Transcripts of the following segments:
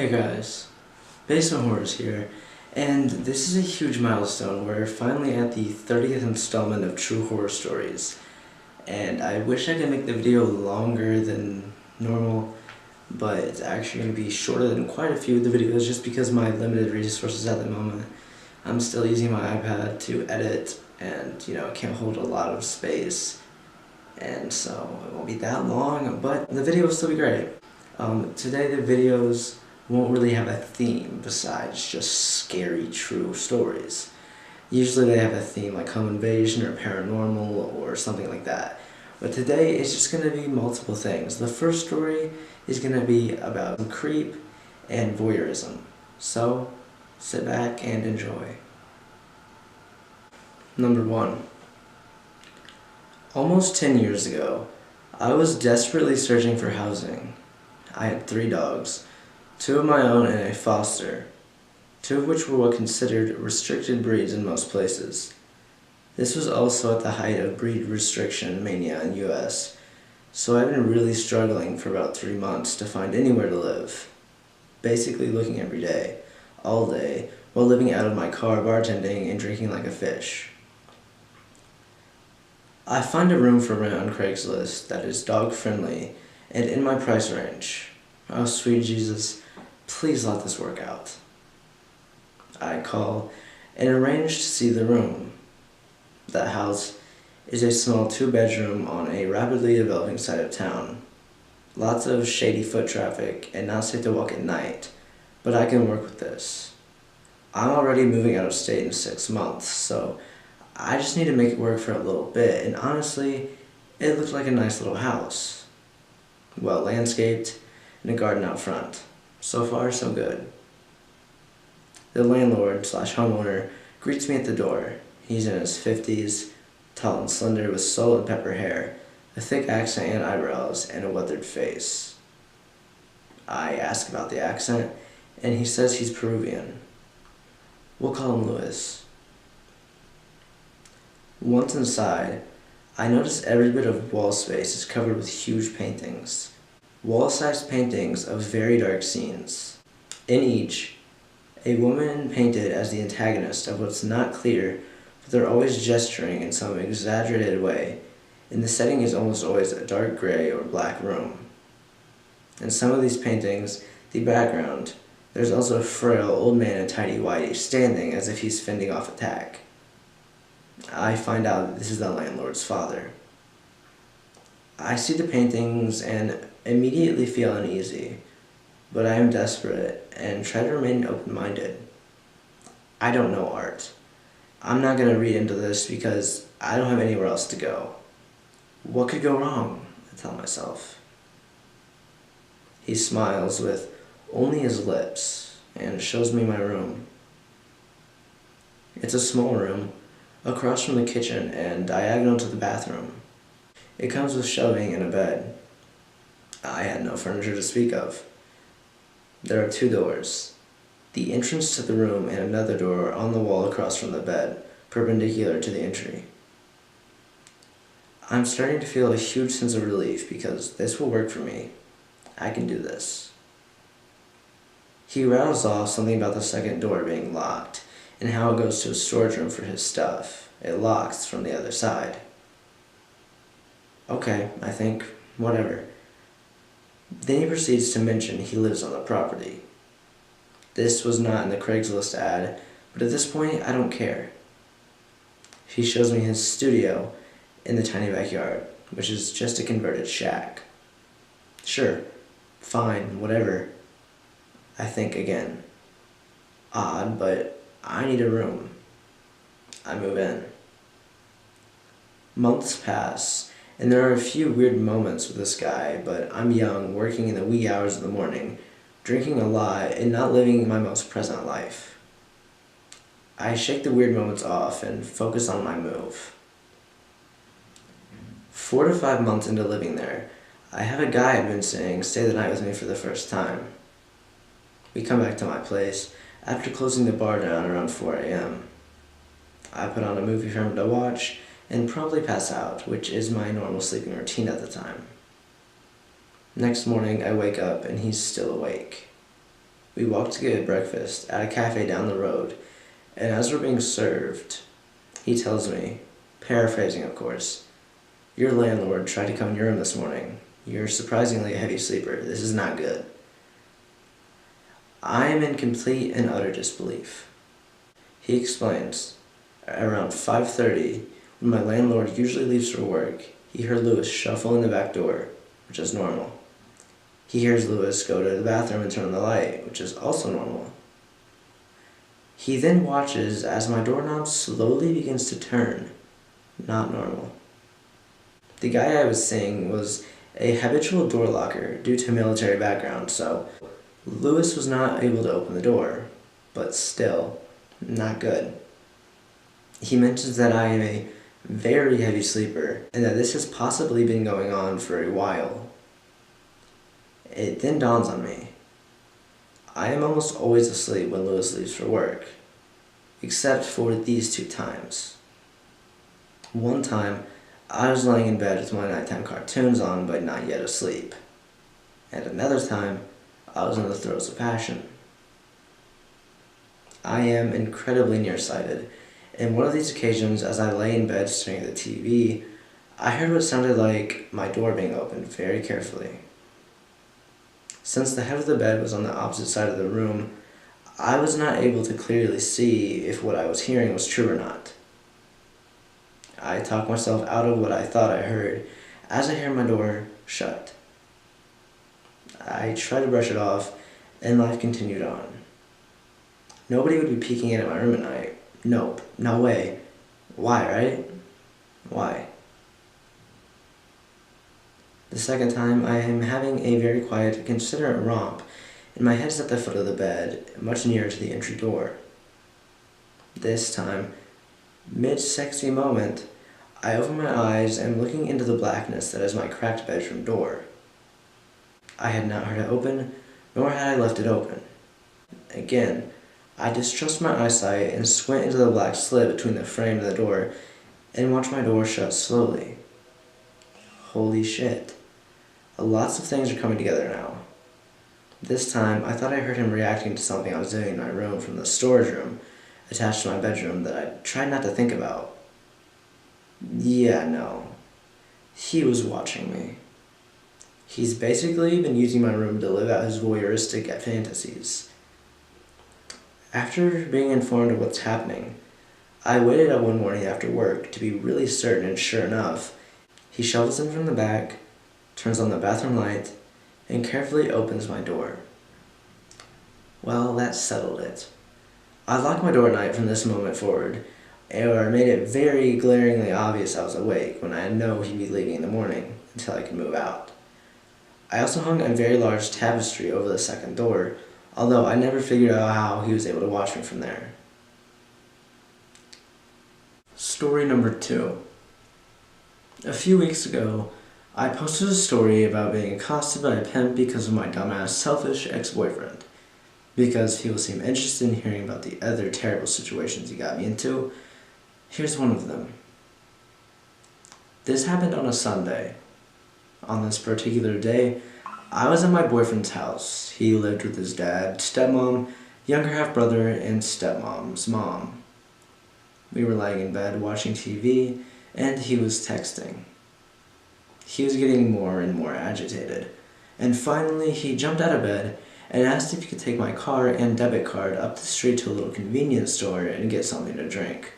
Hey guys, Basement Horrors here, and this is a huge milestone. We're finally at the 30th installment of True Horror Stories, and I wish I could make the video longer than normal, but it's actually going to be shorter than quite a few of the videos just because of my limited resources at the moment. I'm still using my iPad to edit, and it can't hold a lot of space, and so it won't be that long, but the video will still be great. Today the videos won't really have a theme besides just scary true stories. Usually they have a theme like home invasion or paranormal or something like that. But today it's just going to be multiple things. The first story is going to be about creep and voyeurism. So sit back and enjoy. Number 1. Almost 10 years ago, I was desperately searching for housing. I had 3 dogs. 2 of my own and a foster, 2 of which were what considered restricted breeds in most places. This was also at the height of breed restriction mania in the US, so I've been really struggling for about 3 months to find anywhere to live. Basically looking every day, all day, while living out of my car bartending and drinking like a fish. I find a room for rent on Craigslist that is dog friendly and in my price range. Oh sweet Jesus, please let this work out. I call and arrange to see the room. That house is a small 2-bedroom on a rapidly developing side of town. Lots of shady foot traffic and not safe to walk at night, but I can work with this. I'm already moving out of state in 6 months, so I just need to make it work for a little bit, and honestly, it looked like a nice little house. Well landscaped and a garden out front. So far, so good. The landlord/homeowner greets me at the door. He's in his 50s, tall and slender with salt and pepper hair, a thick accent and eyebrows, and a weathered face. I ask about the accent, and he says he's Peruvian. We'll call him Louis. Once inside, I notice every bit of wall space is covered with huge paintings. Wall-sized paintings of very dark scenes. In each, a woman painted as the antagonist of what's not clear, but they're always gesturing in some exaggerated way, and the setting is almost always a dark gray or black room. In some of these paintings, the background, there's also a frail old man in tidy whitey standing as if he's fending off attack. I find out that this is the landlord's father. I see the paintings and immediately feel uneasy, but I am desperate and try to remain open-minded. I don't know art. I'm not going to read into this because I don't have anywhere else to go. What could go wrong? I tell myself. He smiles with only his lips and shows me my room. It's a small room, across from the kitchen and diagonal to the bathroom. It comes with shelving and a bed. I had no furniture to speak of. There are 2 doors. The entrance to the room and another door on the wall across from the bed, perpendicular to the entry. I'm starting to feel a huge sense of relief because this will work for me. I can do this. He rattles off something about the second door being locked and how it goes to a storage room for his stuff. It locks from the other side. Okay, I think, whatever. Then he proceeds to mention he lives on the property. This was not in the Craigslist ad, but at this point, I don't care. He shows me his studio in the tiny backyard, which is just a converted shack. Sure, fine, whatever. I think again. Odd, but I need a room. I move in. Months pass, and there are a few weird moments with this guy, but I'm young, working in the wee hours of the morning, drinking a lot, and not living my most present life. I shake the weird moments off and focus on my move. 4 to 5 months into living there, I have a guy I've been seeing stay the night with me for the first time. We come back to my place after closing the bar down around 4 a.m. I put on a movie for him to watch and promptly pass out, which is my normal sleeping routine at the time. Next morning, I wake up and he's still awake. We walked to get breakfast at a cafe down the road, and as we're being served, he tells me, paraphrasing of course, "Your landlord tried to come in your room this morning. You're surprisingly a heavy sleeper. This is not good." I am in complete and utter disbelief. He explains, around 5:30, when my landlord usually leaves for work, he heard Lewis shuffle in the back door, which is normal. He hears Lewis go to the bathroom and turn on the light, which is also normal. He then watches as my doorknob slowly begins to turn, not normal. The guy I was seeing was a habitual door locker due to a military background, so Lewis was not able to open the door, but still, not good. He mentions that I am a very heavy sleeper and that this has possibly been going on for a while. It then dawns on me. I am almost always asleep when Lewis leaves for work, except for these 2 times. One time, I was laying in bed with my nighttime cartoons on but not yet asleep. And another time, I was in the throes of passion. I am incredibly nearsighted, and one of these occasions, as I lay in bed staring at the TV, I heard what sounded like my door being opened very carefully. Since the head of the bed was on the opposite side of the room, I was not able to clearly see if what I was hearing was true or not. I talked myself out of what I thought I heard as I heard my door shut. I tried to brush it off, and life continued on. Nobody would be peeking in at my room at night. Nope, no way. Why, right? Why? The second time, I am having a very quiet, considerate romp, and my head is at the foot of the bed, much nearer to the entry door. This time, mid-sexy moment, I open my eyes and am looking into the blackness that is my cracked bedroom door. I had not heard it open, nor had I left it open. Again, I distrust my eyesight and squint into the black slit between the frame and the door and watch my door shut slowly. Holy shit. Lots of things are coming together now. This time, I thought I heard him reacting to something I was doing in my room from the storage room attached to my bedroom that I tried not to think about. Yeah, no. He was watching me. He's basically been using my room to live out his voyeuristic fantasies. After being informed of what's happening, I waited up one morning after work to be really certain, and sure enough, he shovels in from the back, turns on the bathroom light, and carefully opens my door. Well, that settled it. I locked my door at night from this moment forward, or made it very glaringly obvious I was awake when I know he'd be leaving in the morning until I could move out. I also hung a very large tapestry over the second door, although I never figured out how he was able to watch me from there. Story number 2. A few weeks ago, I posted a story about being accosted by a pimp because of my dumbass selfish ex-boyfriend. Because people seem interested in hearing about the other terrible situations he got me into, here's one of them. This happened on a Sunday. On this particular day, I was at my boyfriend's house. He lived with his dad, stepmom, younger half-brother, and stepmom's mom. We were lying in bed watching TV, and he was texting. He was getting more and more agitated, and finally he jumped out of bed and asked if he could take my car and debit card up the street to a little convenience store and get something to drink.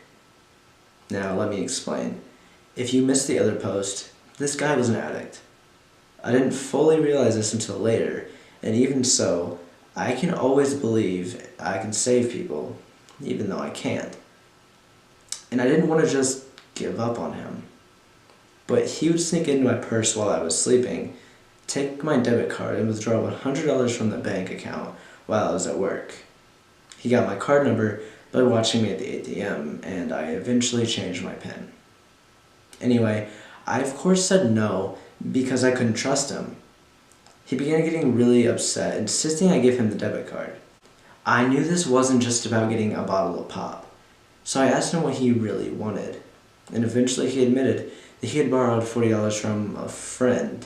Now let me explain. If you missed the other post, this guy was an addict. I didn't fully realize this until later, and even so, I can always believe I can save people, even though I can't. And I didn't want to just give up on him. But he would sneak into my purse while I was sleeping, take my debit card, and withdraw $100 from the bank account while I was at work. He got my card number by watching me at the ATM, and I eventually changed my PIN. Anyway, I of course said no because I couldn't trust him. He began getting really upset, insisting I give him the debit card. I knew this wasn't just about getting a bottle of pop, so I asked him what he really wanted, and eventually he admitted that he had borrowed $40 from a friend,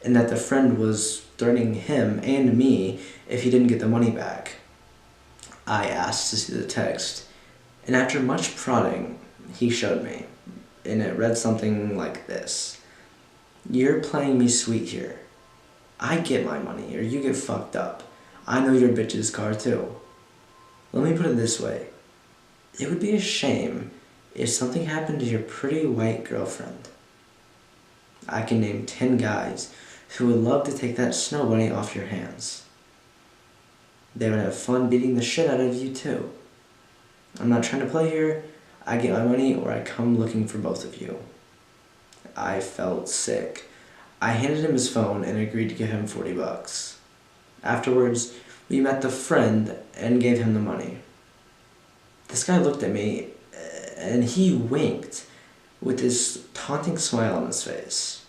and that the friend was threatening him and me if he didn't get the money back. I asked to see the text, and after much prodding, he showed me, and it read something like this. "You're playing me sweet here. I get my money, or you get fucked up. I know your bitch's car too. Let me put it this way. It would be a shame if something happened to your pretty white girlfriend. I can name 10 guys who would love to take that snow bunny off your hands. They would have fun beating the shit out of you too. I'm not trying to play here. I get my money or I come looking for both of you." I felt sick. I handed him his phone and agreed to give him $40. Afterwards, we met the friend and gave him the money. This guy looked at me and he winked with this taunting smile on his face.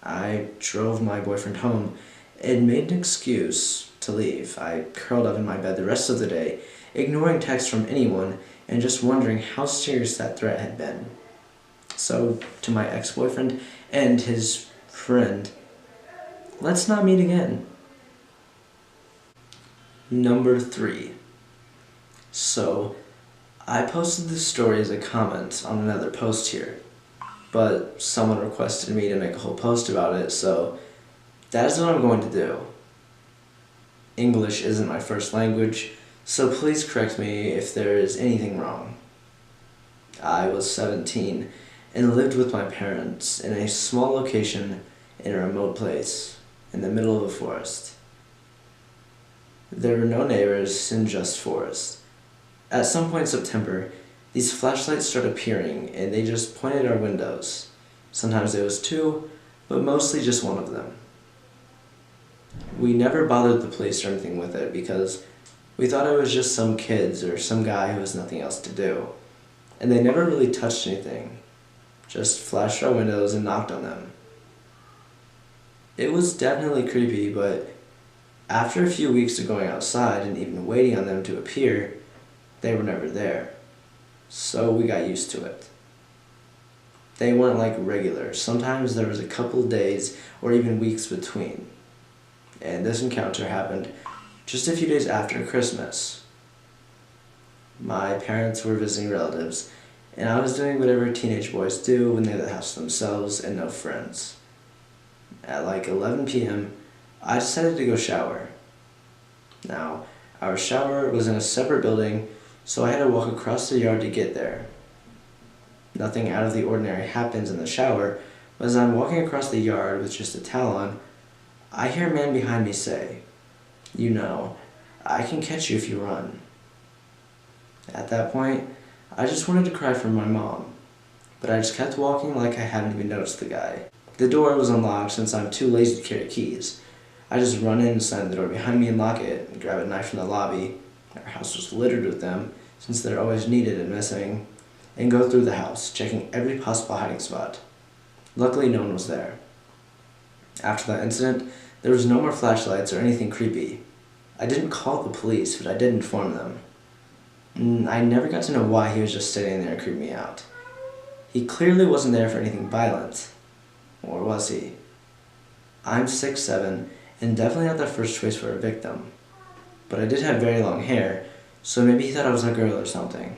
I drove my boyfriend home and made an excuse to leave. I curled up in my bed the rest of the day, ignoring texts from anyone and just wondering how serious that threat had been. So, to my ex-boyfriend and his friend, let's not meet again. Number 3. So, I posted this story as a comment on another post here, but someone requested me to make a whole post about it, so that is what I'm going to do. English isn't my first language, so please correct me if there is anything wrong. I was 17 and lived with my parents in a small location in a remote place in the middle of a forest. There were no neighbors and just forest. At some point in September, these flashlights started appearing and they just pointed at our windows. Sometimes there was 2, but mostly just one of them. We never bothered the police or anything with it because we thought it was just some kids or some guy who has nothing else to do. And they never really touched anything, just flashed our windows and knocked on them. It was definitely creepy, but after a few weeks of going outside and even waiting on them to appear, they were never there. So we got used to it. They weren't like regular. Sometimes there was a couple days or even weeks between. And this encounter happened just a few days after Christmas. My parents were visiting relatives, and I was doing whatever teenage boys do when they have the house to themselves and no friends. At like 11 p.m., I decided to go shower. Now, our shower was in a separate building, so I had to walk across the yard to get there. Nothing out of the ordinary happens in the shower, but as I'm walking across the yard with just a towel on, I hear a man behind me say, "You know, I can catch you if you run." At that point, I just wanted to cry for my mom, but I just kept walking like I hadn't even noticed the guy. The door was unlocked since I'm too lazy to carry keys. I just run in and slam the door behind me and lock it, and grab a knife from the lobby. Our house was littered with them, since they're always needed and missing, and go through the house, checking every possible hiding spot. Luckily, no one was there. After that incident, there was no more flashlights or anything creepy. I didn't call the police, but I did inform them. I never got to know why he was just sitting there and creeping me out. He clearly wasn't there for anything violent. Or was he? I'm 6'7", and definitely not the first choice for a victim. But I did have very long hair, so maybe he thought I was a girl or something.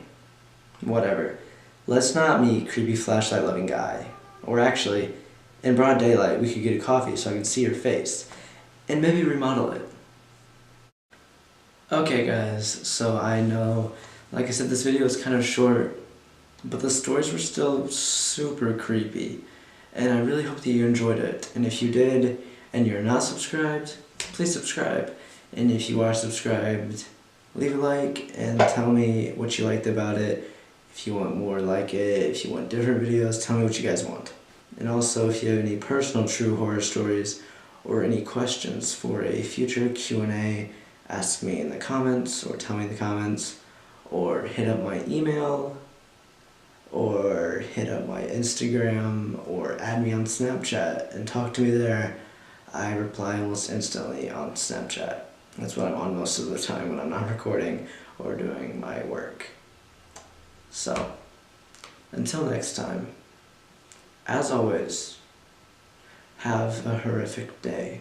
Whatever. Let's not meet creepy flashlight-loving guy. Or actually, in broad daylight, we could get a coffee so I could see your face, and maybe remodel it. Okay guys, so I know, like I said, this video is kind of short, but the stories were still super creepy, and I really hope that you enjoyed it. And if you did, and you're not subscribed, please subscribe. And if you are subscribed, leave a like and tell me what you liked about it. If you want more like it, if you want different videos, tell me what you guys want. And also, if you have any personal true horror stories or any questions for a future Q&A, ask me in the comments or tell me in the comments, or hit up my email, or hit up my Instagram, or add me on Snapchat and talk to me there. I reply almost instantly on Snapchat. That's what I'm on most of the time when I'm not recording or doing my work. So, until next time, as always, Have a horrific day.